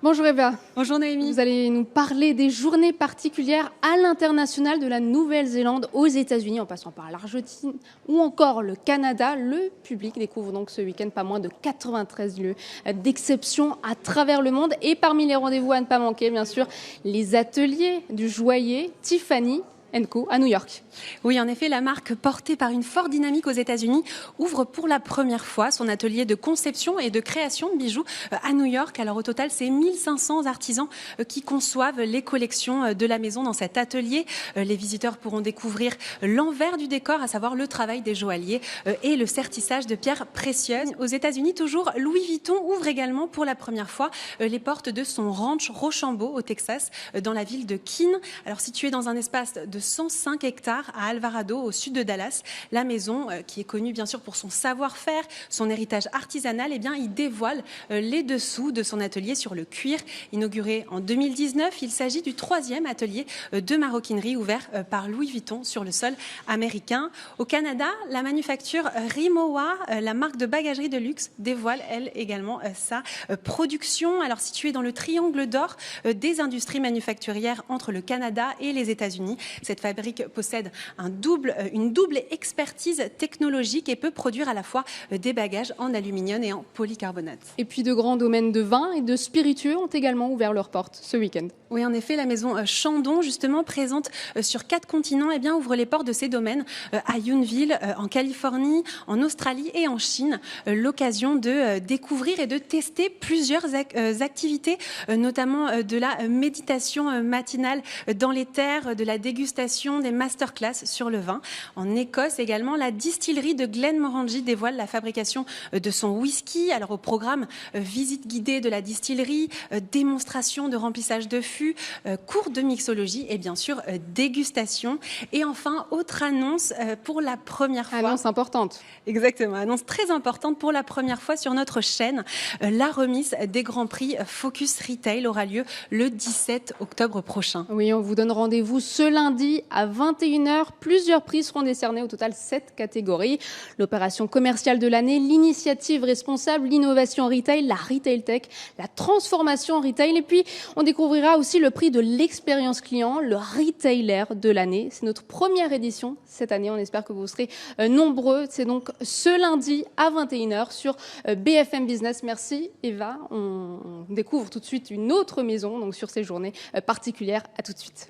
Bonjour Eva. Bonjour Noémie. Vous allez nous parler des journées particulières à l'international de la Nouvelle-Zélande aux États-Unis, en passant par l'Argentine ou encore le Canada. Le public découvre donc ce week-end pas moins de 93 lieux d'exception à travers le monde. Et parmi les rendez-vous à ne pas manquer, bien sûr, les ateliers du joaillier Tiffany & Co à New York. Oui, en effet, la marque portée par une forte dynamique aux États-Unis ouvre pour la première fois son atelier de conception et de création de bijoux à New York. Alors au total, c'est 1500 artisans qui conçoivent les collections de la maison dans cet atelier. Les visiteurs pourront découvrir l'envers du décor, à savoir le travail des joailliers et le sertissage de pierres précieuses. Aux États-Unis, toujours, Louis Vuitton ouvre également pour la première fois les portes de son ranch Rochambeau au Texas, dans la ville de Keene. Alors située dans un espace de 105 hectares à Alvarado, au sud de Dallas. La maison, qui est connue bien sûr pour son savoir-faire, son héritage artisanal, eh bien, il dévoile les dessous de son atelier sur le cuir. Inauguré en 2019, il s'agit du 3e atelier de maroquinerie ouvert par Louis Vuitton sur le sol américain. Au Canada, la manufacture Rimowa, la marque de bagagerie de luxe, dévoile elle également sa production. Alors située dans le triangle d'or des industries manufacturières entre le Canada et les États-Unis. Cette fabrique possède une double expertise technologique et peut produire à la fois des bagages en aluminium et en polycarbonate. Et puis de grands domaines de vin et de spiritueux ont également ouvert leurs portes ce week-end. Oui, en effet, la maison Chandon, justement présente sur 4 continents, eh bien, ouvre les portes de ses domaines à Yountville, en Californie, en Australie et en Chine. L'occasion de découvrir et de tester plusieurs activités, notamment de la méditation matinale dans les terres, de la dégustation, des masterclass sur le vin. En Écosse également, la distillerie de Glenmorangie dévoile la fabrication de son whisky. Alors au programme, visite guidée de la distillerie, démonstration de remplissage de fûts, cours de mixologie et bien sûr dégustation. Et enfin, autre annonce pour la première fois. Annonce importante. Exactement, annonce très importante pour la première fois sur notre chaîne. La remise des Grands Prix Focus Retail aura lieu le 17 octobre prochain. Oui, on vous donne rendez-vous ce lundi à 21h. Plusieurs prix seront décernés, au total 7 catégories. L'opération commerciale de l'année, l'initiative responsable, l'innovation retail, la retail tech, la transformation retail. Et puis, on découvrira aussi le prix de l'expérience client, le retailer de l'année. C'est notre première édition cette année. On espère que vous serez nombreux. C'est donc ce lundi à 21h sur BFM Business. Merci Eva. On découvre tout de suite une autre maison donc sur ces journées particulières. À tout de suite.